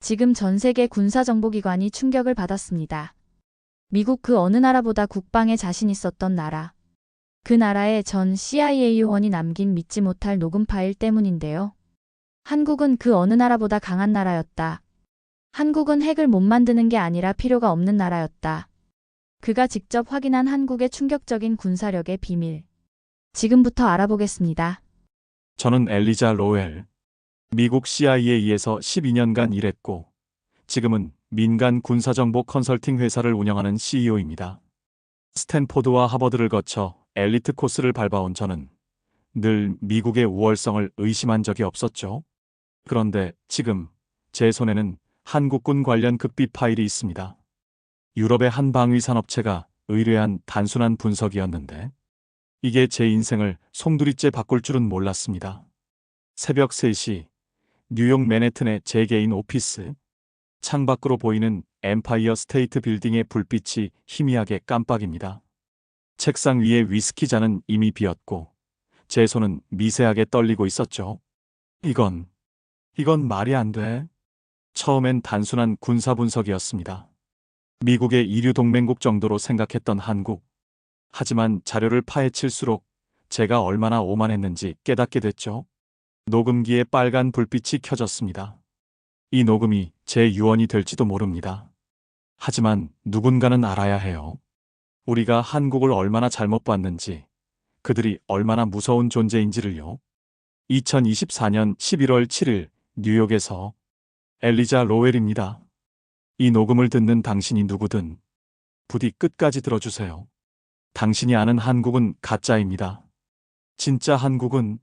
지금 전 세계 군사정보기관이 충격을 받았습니다. 미국 그 어느 나라보다 국방에 자신 있었던 나라. 그 나라의 전 CIA 요원이 남긴 믿지 못할 녹음 파일 때문인데요. 한국은 그 어느 나라보다 강한 나라였다. 한국은 핵을 못 만드는 게 아니라 필요가 없는 나라였다. 그가 직접 확인한 한국의 충격적인 군사력의 비밀. 지금부터 알아보겠습니다. 저는 엘리자 로웰. 미국 CIA에서 12년간 일했고, 지금은 민간 군사정보 컨설팅 회사를 운영하는 CEO입니다. 스탠포드와 하버드를 거쳐 엘리트 코스를 밟아온 저는 늘 미국의 우월성을 의심한 적이 없었죠. 그런데 지금 제 손에는 한국군 관련 극비 파일이 있습니다. 유럽의 한 방위산업체가 의뢰한 단순한 분석이었는데 이게 제 인생을 송두리째 바꿀 줄은 몰랐습니다. 새벽 3시 뉴욕 맨해튼의 제 개인 오피스. 창밖으로 보이는 엠파이어 스테이트 빌딩의 불빛이 희미하게 깜빡입니다. 책상 위에 위스키 잔은 이미 비었고 제 손은 미세하게 떨리고 있었죠. 이건 말이 안 돼. 처음엔 단순한 군사 분석이었습니다. 미국의 이류 동맹국 정도로 생각했던 한국. 하지만 자료를 파헤칠수록 제가 얼마나 오만했는지 깨닫게 됐죠. 녹음기에 빨간 불빛이 켜졌습니다. 이 녹음이 제 유언이 될지도 모릅니다. 하지만 누군가는 알아야 해요. 우리가 한국을 얼마나 잘못 봤는지, 그들이 얼마나 무서운 존재인지를요. 2024년 11월 7일 뉴욕에서 엘리자 로웰입니다. 이 녹음을 듣는 당신이 누구든 부디 끝까지 들어주세요. 당신이 아는 한국은 가짜입니다. 진짜 한국은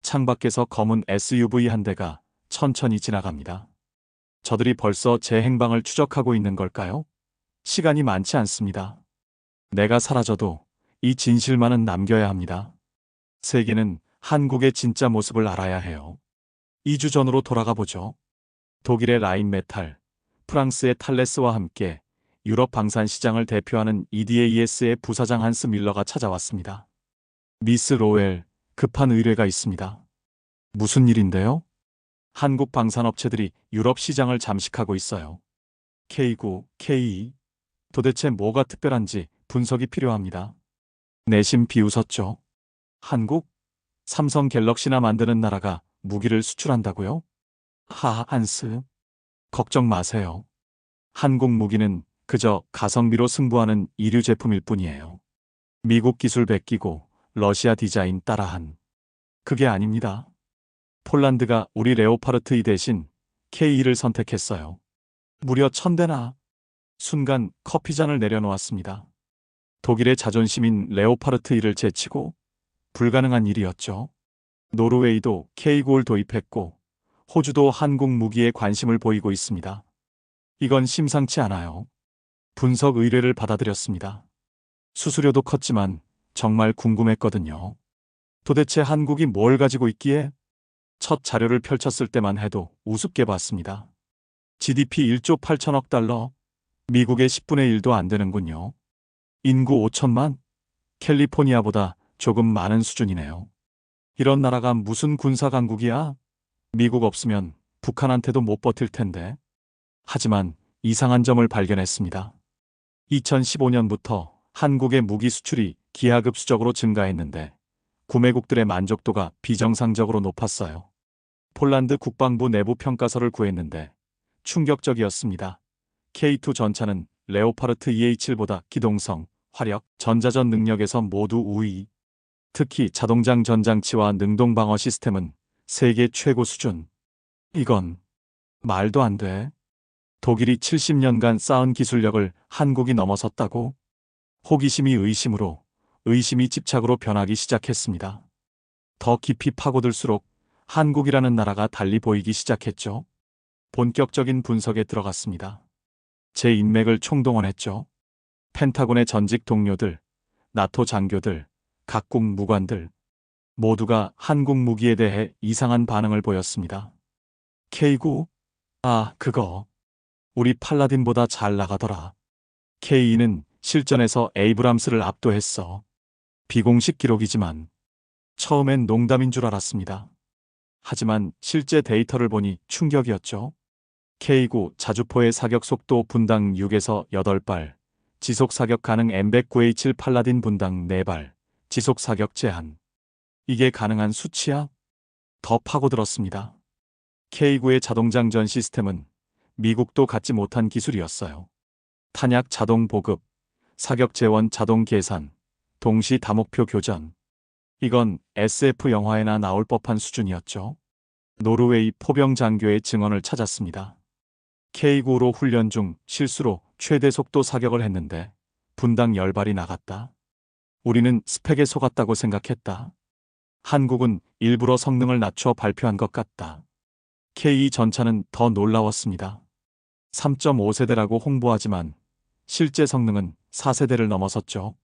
창밖에서 검은 SUV 한 대가 천천히 지나갑니다. 저들이 벌써 제 행방을 추적하고 있는 걸까요? 시간이 많지 않습니다. 내가 사라져도 이 진실만은 남겨야 합니다. 세계는 한국의 진짜 모습을 알아야 해요. 2주 전으로 돌아가 보죠. 독일의 라인메탈, 프랑스의 탈레스와 함께 유럽 방산 시장을 대표하는 EDAS의 부사장 한스 밀러가 찾아왔습니다. 미스 로웰, 급한 의뢰가 있습니다. 무슨 일인데요? 한국 방산업체들이 유럽 시장을 잠식하고 있어요. K9, K2. 도대체 뭐가 특별한지 분석이 필요합니다. 내심 비웃었죠. 한국? 삼성 갤럭시나 만드는 나라가 무기를 수출한다고요? 한스. 걱정 마세요. 한국 무기는 그저 가성비로 승부하는 이류 제품일 뿐이에요. 미국 기술 베끼고 러시아 디자인 따라한. 그게 아닙니다. 폴란드가 우리 레오파르트 2 대신 K2를 선택했어요. 무려 1000대나. 순간 커피잔을 내려놓았습니다. 독일의 자존심인 레오파르트 2를 제치고 불가능한 일이었죠. 노르웨이도 K9를 도입했고 호주도 한국 무기에 관심을 보이고 있습니다. 이건 심상치 않아요. 분석 의뢰를 받아들였습니다. 수수료도 컸지만 정말 궁금했거든요. 도대체 한국이 뭘 가지고 있기에? 첫 자료를 펼쳤을 때만 해도 우습게 봤습니다. GDP 1조 8천억 달러, 미국의 10분의 1도 안 되는군요. 인구 5천만? 캘리포니아보다 조금 많은 수준이네요. 이런 나라가 무슨 군사 강국이야? 미국 없으면 북한한테도 못 버틸 텐데. 하지만 이상한 점을 발견했습니다. 2015년부터 한국의 무기 수출이 기하급수적으로 증가했는데 구매국들의 만족도가 비정상적으로 높았어요. 폴란드 국방부 내부 평가서를 구했는데 충격적이었습니다. K2 전차는 레오파르트 EH7보다 기동성, 화력, 전자전 능력에서 모두 우위. 특히 자동장 전장치와 능동 방어 시스템은 세계 최고 수준. 이건 말도 안 돼. 독일이 70년간 쌓은 기술력을 한국이 넘어섰다고? 호기심이 의심으로, 의심이 집착으로 변하기 시작했습니다. 더 깊이 파고들수록 한국이라는 나라가 달리 보이기 시작했죠. 본격적인 분석에 들어갔습니다. 제 인맥을 총동원했죠. 펜타곤의 전직 동료들, 나토 장교들, 각국 무관들 모두가 한국 무기에 대해 이상한 반응을 보였습니다. K9? 그거. 우리 팔라딘보다 잘 나가더라. K2는 실전에서 에이브람스를 압도했어. 비공식 기록이지만 처음엔 농담인 줄 알았습니다. 하지만 실제 데이터를 보니 충격이었죠. K9 자주포의 사격 속도 분당 6에서 8발, 지속 사격 가능 M109A7 팔라딘 분당 4발, 지속 사격 제한. 이게 가능한 수치야? 더 파고들었습니다. K9의 자동장전 시스템은 미국도 갖지 못한 기술이었어요. 탄약 자동 보급, 사격 재원 자동 계산, 동시 다목표 교전. 이건 SF 영화에나 나올 법한 수준이었죠. 노르웨이 포병 장교의 증언을 찾았습니다. K9로 훈련 중 실수로 최대 속도 사격을 했는데 분당 10발이 나갔다. 우리는 스펙에 속았다고 생각했다. 한국은 일부러 성능을 낮춰 발표한 것 같다. K2 전차는 더 놀라웠습니다. 3.5세대라고 홍보하지만 실제 성능은 4세대를 넘어섰죠.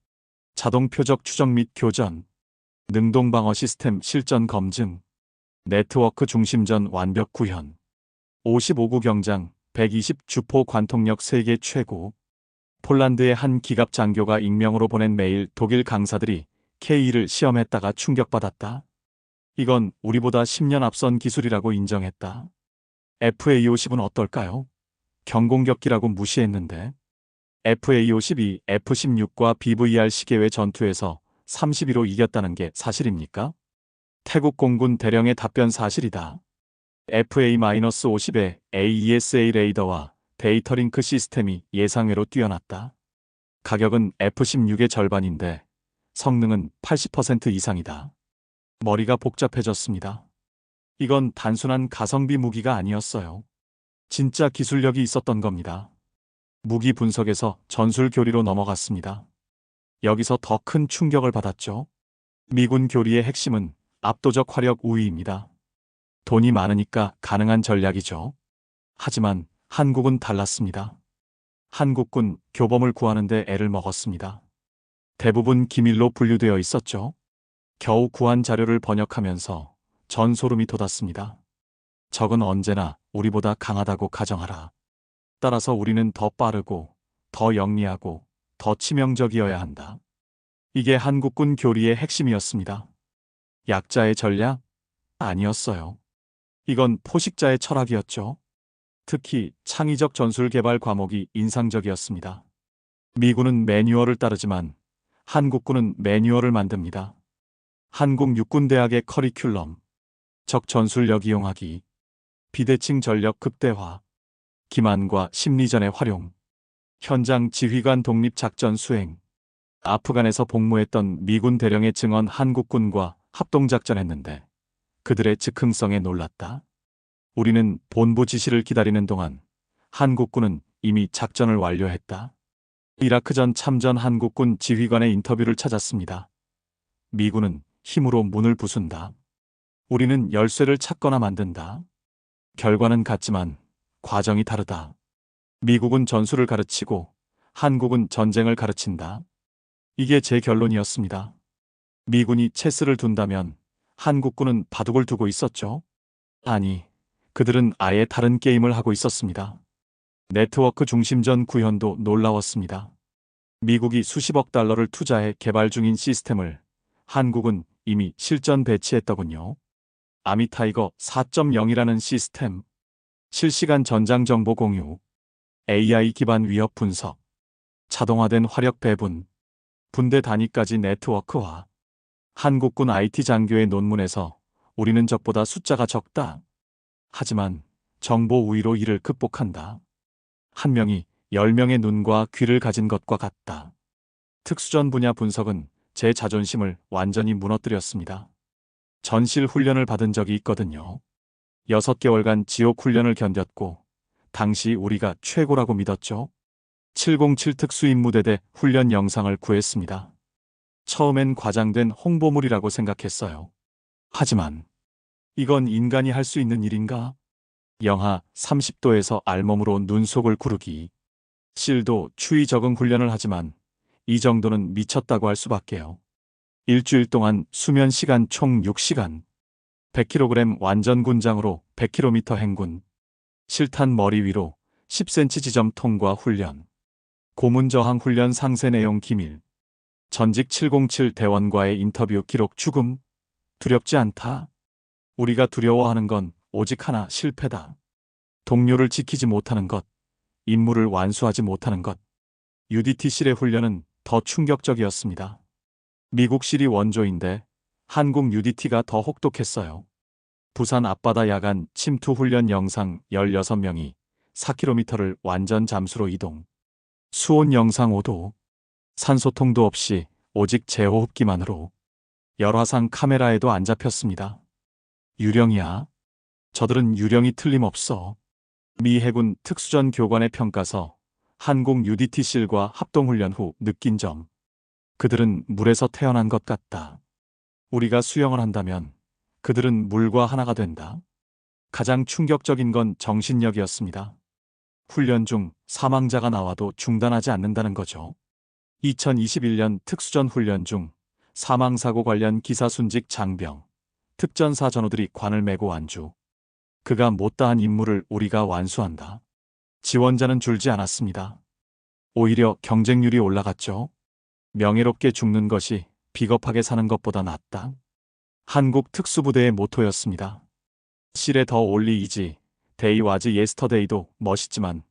자동 표적 추적 및 교전, 능동 방어 시스템 실전 검증, 네트워크 중심전 완벽 구현, 55구 경장, 120 주포 관통력 세계 최고. 폴란드의 한 기갑 장교가 익명으로 보낸 메일 독일 강사들이 K2를 시험했다가 충격받았다. 이건 우리보다 10년 앞선 기술이라고 인정했다. FA-50은 어떨까요? 경공격기라고 무시했는데. FA-52, F-16과 BVR 시계회 전투에서 31호 이겼다는 게 사실입니까? 태국 공군 대령의 답변 사실이다. FA-50의 AESA 레이더와 데이터 링크 시스템이 예상외로 뛰어났다. 가격은 F-16의 절반인데 성능은 80% 이상이다. 머리가 복잡해졌습니다. 이건 단순한 가성비 무기가 아니었어요. 진짜 기술력이 있었던 겁니다. 무기 분석에서 전술 교리로 넘어갔습니다. 여기서 더 큰 충격을 받았죠. 미군 교리의 핵심은 압도적 화력 우위입니다. 돈이 많으니까 가능한 전략이죠. 하지만 한국은 달랐습니다. 한국군 교범을 구하는데 애를 먹었습니다. 대부분 기밀로 분류되어 있었죠. 겨우 구한 자료를 번역하면서 전소름이 돋았습니다. 적은 언제나 우리보다 강하다고 가정하라. 따라서 우리는 더 빠르고, 더 영리하고, 더 치명적이어야 한다. 이게 한국군 교리의 핵심이었습니다. 약자의 전략? 아니었어요. 이건 포식자의 철학이었죠. 특히 창의적 전술 개발 과목이 인상적이었습니다. 미군은 매뉴얼을 따르지만 한국군은 매뉴얼을 만듭니다. 한국육군대학의 커리큘럼, 적 전술력 이용하기, 비대칭 전력 극대화, 기만과 심리전의 활용, 현장 지휘관 독립 작전 수행, 아프간에서 복무했던 미군 대령의 증언 한국군과 합동작전했는데 그들의 즉흥성에 놀랐다. 우리는 본부 지시를 기다리는 동안 한국군은 이미 작전을 완료했다. 이라크전 참전 한국군 지휘관의 인터뷰를 찾았습니다. 미군은 힘으로 문을 부순다. 우리는 열쇠를 찾거나 만든다. 결과는 같지만 과정이 다르다. 미국은 전술을 가르치고 한국은 전쟁을 가르친다. 이게 제 결론이었습니다. 미군이 체스를 둔다면 한국군은 바둑을 두고 있었죠. 아니, 그들은 아예 다른 게임을 하고 있었습니다. 네트워크 중심전 구현도 놀라웠습니다. 미국이 수십억 달러를 투자해 개발 중인 시스템을 한국은 이미 실전 배치했더군요. 아미타이거 4.0이라는 시스템, 실시간 전장 정보 공유, AI 기반 위협 분석, 자동화된 화력 배분, 분대 단위까지 네트워크화. 한국군 IT 장교의 논문에서 우리는 적보다 숫자가 적다. 하지만 정보 우위로 이를 극복한다. 한 명이 10명의 눈과 귀를 가진 것과 같다. 특수전 분야 분석은 제 자존심을 완전히 무너뜨렸습니다. 전실 훈련을 받은 적이 있거든요. 6개월간 지옥 훈련을 견뎠고 당시 우리가 최고라고 믿었죠. 707 특수임무대대 훈련 영상을 구했습니다. 처음엔 과장된 홍보물이라고 생각했어요. 하지만 이건 인간이 할 수 있는 일인가? 영하 30도에서 알몸으로 눈 속을 구르기. 실도 추위 적응 훈련을 하지만 이 정도는 미쳤다고 할 수밖에요. 일주일 동안 수면 시간 총 6시간. 100kg 완전 군장으로 100km 행군. 실탄 머리 위로 10cm 지점 통과 훈련. 고문 저항 훈련 상세 내용 기밀. 전직 707 대원과의 인터뷰 기록 죽음. 두렵지 않다. 우리가 두려워하는 건 오직 하나, 실패다. 동료를 지키지 못하는 것, 임무를 완수하지 못하는 것. UDT실의 훈련은 더 충격적이었습니다. 미국실이 원조인데 한국 UDT가 더 혹독했어요. 부산 앞바다 야간 침투 훈련 영상 16명이 4km를 완전 잠수로 이동. 수온 영상 5도. 산소통도 없이 오직 제호흡기만으로. 열화상 카메라에도 안 잡혔습니다. 유령이야. 저들은 유령이 틀림없어. 미 해군 특수전 교관의 평가서. 한국 UDT실과 합동훈련 후 느낀 점. 그들은 물에서 태어난 것 같다. 우리가 수영을 한다면 그들은 물과 하나가 된다. 가장 충격적인 건 정신력이었습니다. 훈련 중 사망자가 나와도 중단하지 않는다는 거죠. 2021년 특수전 훈련 중 사망사고 관련 기사 순직 장병, 특전사 전우들이 관을 메고 완주. 그가 못다한 임무를 우리가 완수한다. 지원자는 줄지 않았습니다. 오히려 경쟁률이 올라갔죠. 명예롭게 죽는 것이 비겁하게 사는 것보다 낫다. 한국 특수부대의 모토였습니다. 실에 더 올리이지, 데이 와즈 예스터데이도 멋있지만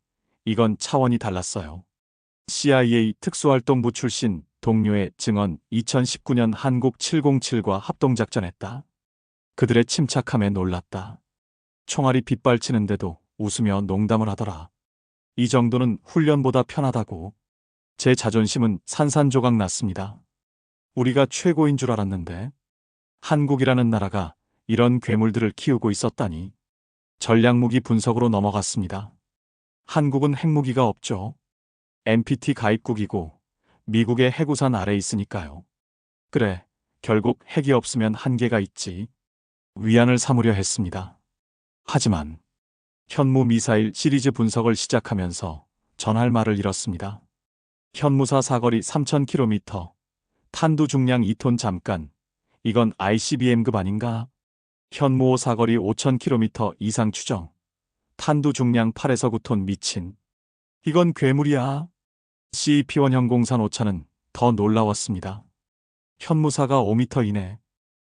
이건 차원이 달랐어요. CIA 특수활동부 출신 동료의 증언 2019년 한국 707과 합동작전했다. 그들의 침착함에 놀랐다. 총알이 빗발치는데도 웃으며 농담을 하더라. 이 정도는 훈련보다 편하다고. 제 자존심은 산산조각 났습니다. 우리가 최고인 줄 알았는데 한국이라는 나라가 이런 괴물들을 키우고 있었다니. 전략무기 분석으로 넘어갔습니다. 한국은 핵무기가 없죠. NPT 가입국이고 미국의 해구산 아래 있으니까요. 그래, 결국 핵이 없으면 한계가 있지. 위안을 삼으려 했습니다. 하지만 현무 미사일 시리즈 분석을 시작하면서 전할 말을 잃었습니다. 현무사 사거리 3000km, 탄두 중량 2톤 잠깐, 이건 ICBM급 아닌가? 현무 사거리 5000km 이상 추정, 탄두 중량 8에서 9톤 미친. 이건 괴물이야. CP1 형공산 오차는 더 놀라웠습니다. 현무사가 5m 이내,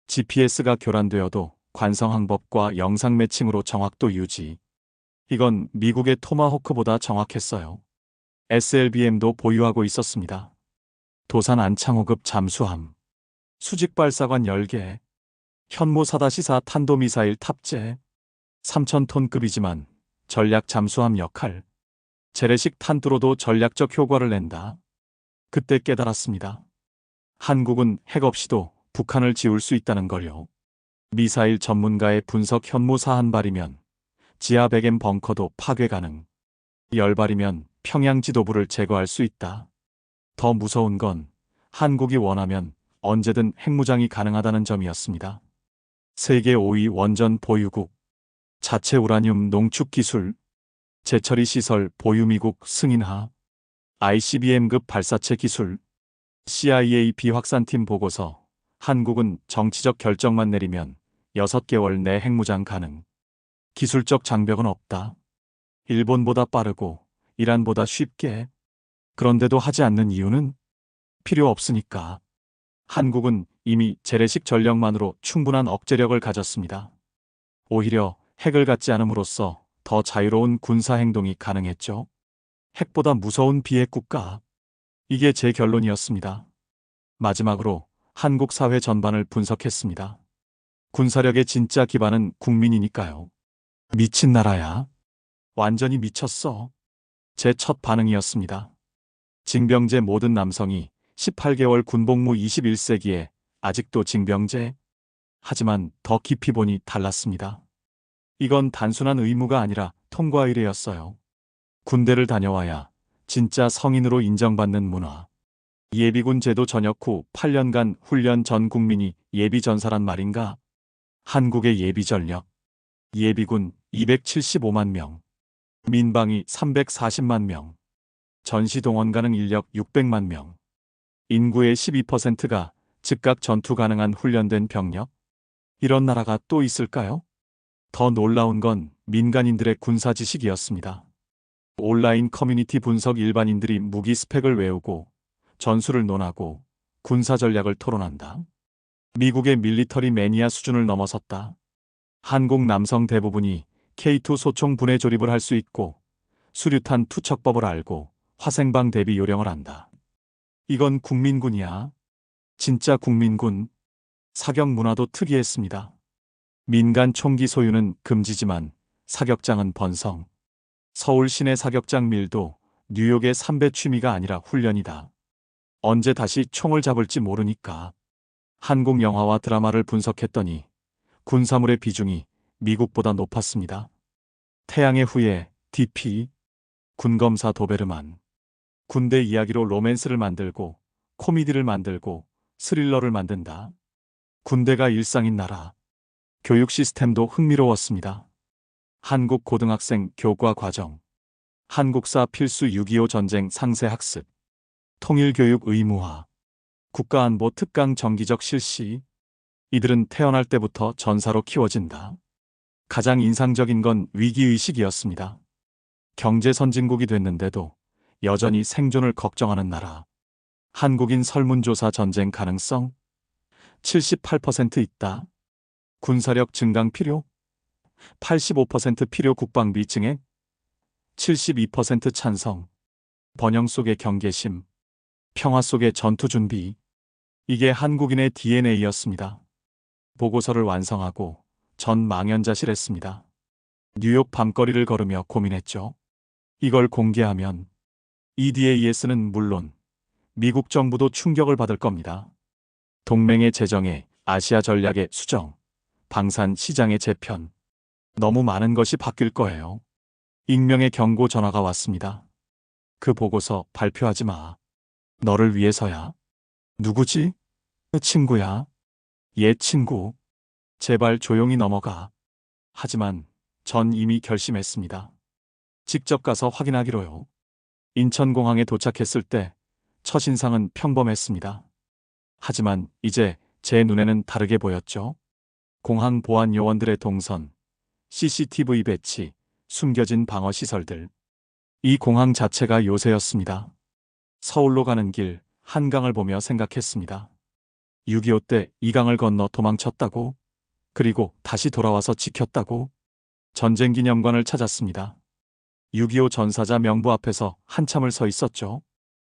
GPS가 교란되어도 관성 항법과 영상 매칭으로 정확도 유지. 이건 미국의 토마호크보다 정확했어요. SLBM도 보유하고 있었습니다. 도산 안창호급 잠수함, 수직 발사관 10개, 현무 4-4 탄도미사일 탑재, 3000톤급이지만 전략 잠수함 역할, 재래식 탄두로도 전략적 효과를 낸다. 그때 깨달았습니다. 한국은 핵 없이도 북한을 지울 수 있다는 걸요. 미사일 전문가의 분석 현무사 한 발이면 지하 100M 벙커도 파괴 가능. 10발이면 평양 지도부를 제거할 수 있다. 더 무서운 건 한국이 원하면 언제든 핵무장이 가능하다는 점이었습니다. 세계 5위 원전 보유국, 자체 우라늄 농축 기술, 재처리 시설 보유 미국 승인하, ICBM급 발사체 기술, CIA 비확산팀 보고서, 한국은 정치적 결정만 내리면 6개월 내 핵무장 가능. 기술적 장벽은 없다. 일본보다 빠르고 이란보다 쉽게. 그런데도 하지 않는 이유는 필요 없으니까. 한국은 이미 재래식 전력만으로 충분한 억제력을 가졌습니다. 오히려 핵을 갖지 않음으로써 더 자유로운 군사 행동이 가능했죠. 핵보다 무서운 비핵 국가. 이게 제 결론이었습니다. 마지막으로 한국 사회 전반을 분석했습니다. 군사력의 진짜 기반은 국민이니까요. 미친 나라야. 완전히 미쳤어. 제 첫 반응이었습니다. 징병제 모든 남성이 18개월 군복무 21세기에 아직도 징병제? 하지만 더 깊이 보니 달랐습니다. 이건 단순한 의무가 아니라 통과 의례였어요. 군대를 다녀와야 진짜 성인으로 인정받는 문화. 예비군 제도 전역 후 8년간 훈련 전 국민이 예비전사란 말인가? 한국의 예비전력. 예비군 275만 명. 민방위 340만 명. 전시동원 가능 인력 600만 명. 인구의 12%가 즉각 전투 가능한 훈련된 병력? 이런 나라가 또 있을까요? 더 놀라운 건 민간인들의 군사 지식이었습니다. 온라인 커뮤니티 분석 일반인들이 무기 스펙을 외우고 전술을 논하고 군사 전략을 토론한다. 미국의 밀리터리 매니아 수준을 넘어섰다. 한국 남성 대부분이 K2 소총 분해 조립을 할 수 있고 수류탄 투척법을 알고 화생방 대비 요령을 안다. 이건 국민군이야. 진짜 국민군. 사격 문화도 특이했습니다. 민간 총기 소유는 금지지만 사격장은 번성. 서울 시내 사격장 밀도 뉴욕의 삼배 취미가 아니라 훈련이다. 언제 다시 총을 잡을지 모르니까. 한국 영화와 드라마를 분석했더니 군사물의 비중이 미국보다 높았습니다. 태양의 후예, DP, 군검사 도베르만. 군대 이야기로 로맨스를 만들고 코미디를 만들고 스릴러를 만든다. 군대가 일상인 나라. 교육 시스템도 흥미로웠습니다. 한국 고등학생 교과 과정, 한국사 필수 6.25 전쟁 상세 학습, 통일교육 의무화, 국가안보 특강 정기적 실시. 이들은 태어날 때부터 전사로 키워진다. 가장 인상적인 건 위기의식이었습니다. 경제 선진국이 됐는데도 여전히 생존을 걱정하는 나라. 한국인 설문조사 전쟁 가능성? 78% 있다. 군사력 증강 필요? 85% 필요. 국방비 증액? 72% 찬성. 번영 속의 경계심. 평화 속의 전투 준비. 이게 한국인의 DNA였습니다. 보고서를 완성하고 전 망연자실했습니다. 뉴욕 밤거리를 걸으며 고민했죠. 이걸 공개하면 EDAS는 물론 미국 정부도 충격을 받을 겁니다. 동맹의 재정에 아시아 전략의 수정, 방산 시장의 재편. 너무 많은 것이 바뀔 거예요. 익명의 경고 전화가 왔습니다. 그 보고서 발표하지 마. 너를 위해서야. 누구지? 친구야. 옛 친구. 제발 조용히 넘어가. 하지만 전 이미 결심했습니다. 직접 가서 확인하기로요. 인천공항에 도착했을 때 첫인상은 평범했습니다. 하지만 이제 제 눈에는 다르게 보였죠. 공항 보안 요원들의 동선, CCTV 배치, 숨겨진 방어 시설들. 이 공항 자체가 요새였습니다. 서울로 가는 길 한강을 보며 생각했습니다. 6.25 때 이 강을 건너 도망쳤다고? 그리고 다시 돌아와서 지켰다고? 전쟁기념관을 찾았습니다. 6.25 전사자 명부 앞에서 한참을 서 있었죠.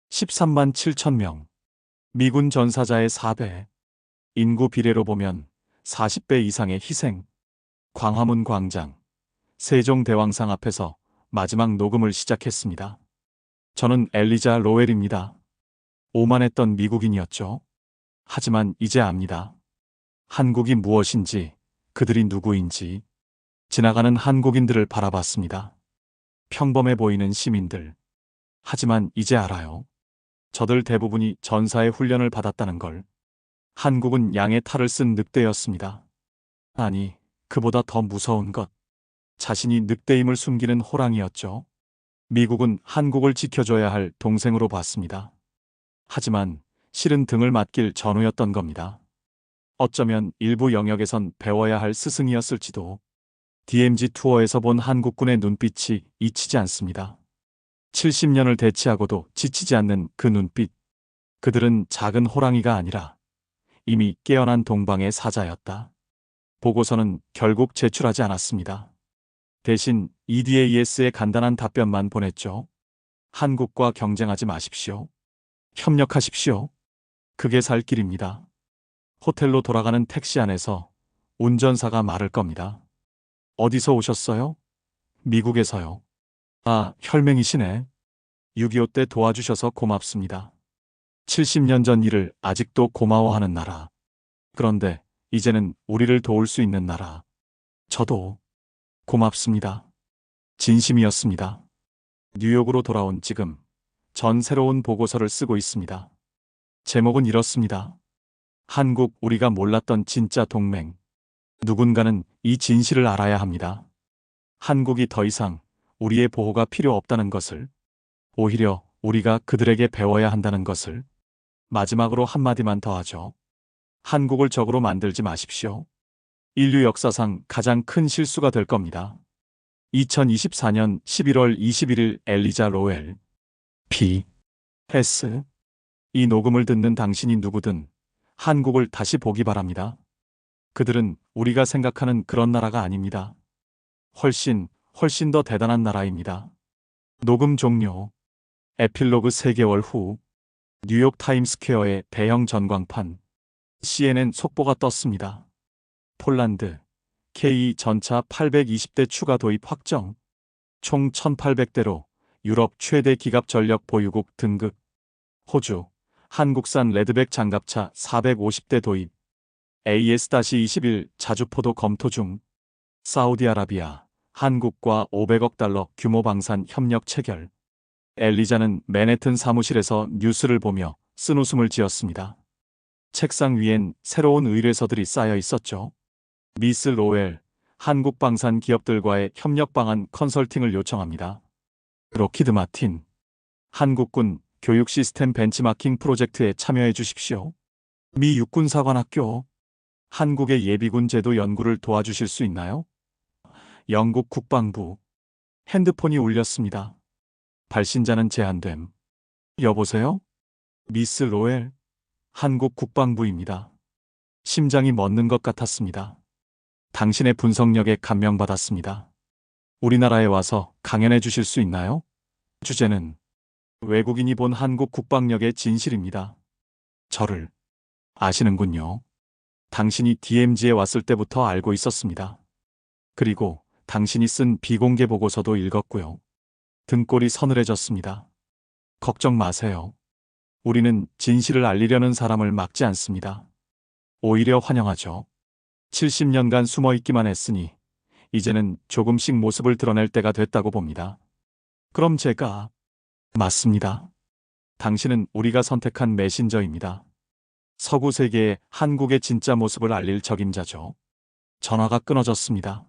13만 7천 명. 미군 전사자의 4배. 인구 비례로 보면 40배 이상의 희생. 광화문 광장, 세종대왕상 앞에서 마지막 녹음을 시작했습니다. 저는 엘리자 로웰입니다. 오만했던 미국인이었죠. 하지만 이제 압니다. 한국이 무엇인지, 그들이 누구인지. 지나가는 한국인들을 바라봤습니다. 평범해 보이는 시민들. 하지만 이제 알아요. 저들 대부분이 전사의 훈련을 받았다는 걸. 한국은 양의 탈을 쓴 늑대였습니다. 아니, 그보다 더 무서운 것. 자신이 늑대임을 숨기는 호랑이였죠. 미국은 한국을 지켜줘야 할 동생으로 봤습니다. 하지만 실은 등을 맡길 전우였던 겁니다. 어쩌면 일부 영역에선 배워야 할 스승이었을지도. DMZ 투어에서 본 한국군의 눈빛이 잊히지 않습니다. 70년을 대치하고도 지치지 않는 그 눈빛. 그들은 작은 호랑이가 아니라 이미 깨어난 동방의 사자였다. 보고서는 결국 제출하지 않았습니다. 대신 EDAS에 간단한 답변만 보냈죠. 한국과 경쟁하지 마십시오. 협력하십시오. 그게 살 길입니다. 호텔로 돌아가는 택시 안에서 운전사가 말을 겁니다. 어디서 오셨어요? 미국에서요. 아, 혈맹이시네. 6.25 때 도와주셔서 고맙습니다. 70년 전 일을 아직도 고마워하는 나라. 그런데 이제는 우리를 도울 수 있는 나라. 저도 고맙습니다. 진심이었습니다. 뉴욕으로 돌아온 지금 전 새로운 보고서를 쓰고 있습니다. 제목은 이렇습니다. 한국, 우리가 몰랐던 진짜 동맹. 누군가는 이 진실을 알아야 합니다. 한국이 더 이상 우리의 보호가 필요 없다는 것을, 오히려 우리가 그들에게 배워야 한다는 것을. 마지막으로 한마디만 더 하죠. 한국을 적으로 만들지 마십시오. 인류 역사상 가장 큰 실수가 될 겁니다. 2024년 11월 21일 엘리자 로웰. P.S. 이 녹음을 듣는 당신이 누구든 한국을 다시 보기 바랍니다. 그들은 우리가 생각하는 그런 나라가 아닙니다. 훨씬 더 대단한 나라입니다. 녹음 종료. 에필로그 3개월 후 뉴욕 타임스퀘어의 대형 전광판 CNN 속보가 떴습니다. 폴란드 K 전차 820대 추가 도입 확정. 총 1800대로 유럽 최대 기갑 전력 보유국 등극. 호주 한국산 레드백 장갑차 450대 도입. AS-21 자주포도 검토 중. 사우디아라비아 한국과 500억 달러 규모 방산 협력 체결. 엘리자는 맨해튼 사무실에서 뉴스를 보며 쓴웃음을 지었습니다. 책상 위엔 새로운 의뢰서들이 쌓여 있었죠. 미스 로웰, 한국 방산 기업들과의 협력 방안 컨설팅을 요청합니다. 록히드 마틴, 한국군 교육 시스템 벤치마킹 프로젝트에 참여해 주십시오. 미 육군사관학교, 한국의 예비군 제도 연구를 도와주실 수 있나요? 영국 국방부, 핸드폰이 울렸습니다. 발신자는 제한됨. 여보세요? 미스 로웰, 한국 국방부입니다. 심장이 멎는 것 같았습니다. 당신의 분석력에 감명받았습니다. 우리나라에 와서 강연해 주실 수 있나요? 주제는 외국인이 본 한국 국방력의 진실입니다. 저를 아시는군요. 당신이 DMZ에 왔을 때부터 알고 있었습니다. 그리고 당신이 쓴 비공개 보고서도 읽었고요. 등골이 서늘해졌습니다. 걱정 마세요. 우리는 진실을 알리려는 사람을 막지 않습니다. 오히려 환영하죠. 70년간 숨어있기만 했으니 이제는 조금씩 모습을 드러낼 때가 됐다고 봅니다. 그럼 제가 맞습니다. 당신은 우리가 선택한 메신저입니다. 서구 세계에 한국의 진짜 모습을 알릴 적임자죠. 전화가 끊어졌습니다.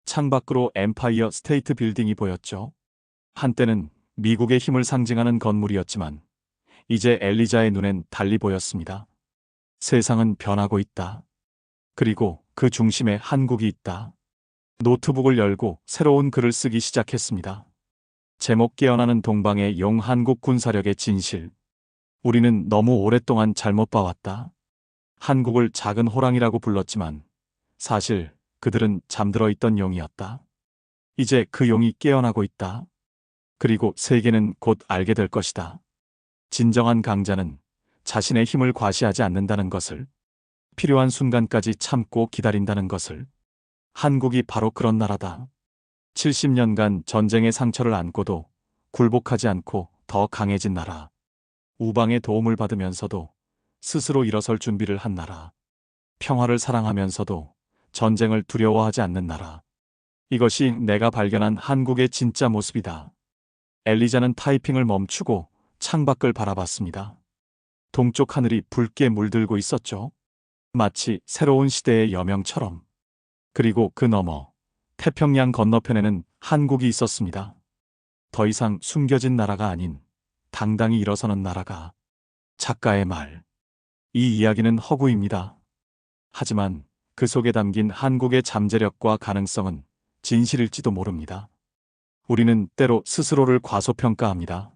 창밖으로 엠파이어 스테이트 빌딩이 보였죠. 한때는 미국의 힘을 상징하는 건물이었지만 이제 엘리자의 눈엔 달리 보였습니다. 세상은 변하고 있다. 그리고 그 중심에 한국이 있다. 노트북을 열고 새로운 글을 쓰기 시작했습니다. 제목 깨어나는 동방의 용 한국 군사력의 진실. 우리는 너무 오랫동안 잘못 봐왔다. 한국을 작은 호랑이라고 불렀지만 사실 그들은 잠들어 있던 용이었다. 이제 그 용이 깨어나고 있다. 그리고 세계는 곧 알게 될 것이다. 진정한 강자는 자신의 힘을 과시하지 않는다는 것을, 필요한 순간까지 참고 기다린다는 것을. 한국이 바로 그런 나라다. 70년간 전쟁의 상처를 안고도 굴복하지 않고 더 강해진 나라. 우방의 도움을 받으면서도 스스로 일어설 준비를 한 나라. 평화를 사랑하면서도 전쟁을 두려워하지 않는 나라. 이것이 내가 발견한 한국의 진짜 모습이다. 엘리자는 타이핑을 멈추고 창밖을 바라봤습니다. 동쪽 하늘이 붉게 물들고 있었죠. 마치 새로운 시대의 여명처럼. 그리고 그 너머, 태평양 건너편에는 한국이 있었습니다. 더 이상 숨겨진 나라가 아닌 당당히 일어서는 나라가. 작가의 말. 이 이야기는 허구입니다. 하지만 그 속에 담긴 한국의 잠재력과 가능성은 진실일지도 모릅니다. 우리는 때로 스스로를 과소평가합니다.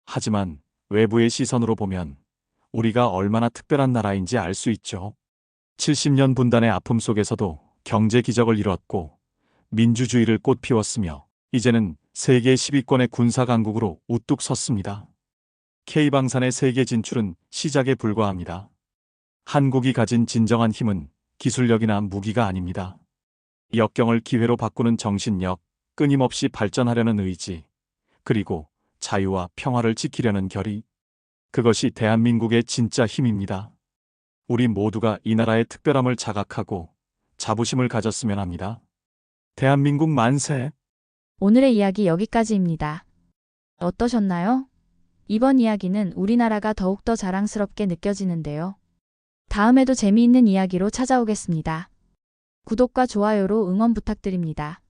하지만 외부의 시선으로 보면 우리가 얼마나 특별한 나라인지 알 수 있죠. 70년 분단의 아픔 속에서도 경제 기적을 이뤘고 민주주의를 꽃피웠으며 이제는 세계 10위권의 군사 강국으로 우뚝 섰습니다. K방산의 세계 진출은 시작에 불과합니다. 한국이 가진 진정한 힘은 기술력이나 무기가 아닙니다. 역경을 기회로 바꾸는 정신력, 끊임없이 발전하려는 의지, 그리고 자유와 평화를 지키려는 결의. 그것이 대한민국의 진짜 힘입니다. 우리 모두가 이 나라의 특별함을 자각하고 자부심을 가졌으면 합니다. 대한민국 만세! 오늘의 이야기 여기까지입니다. 어떠셨나요? 이번 이야기는 우리나라가 더욱더 자랑스럽게 느껴지는데요. 다음에도 재미있는 이야기로 찾아오겠습니다. 구독과 좋아요로 응원 부탁드립니다.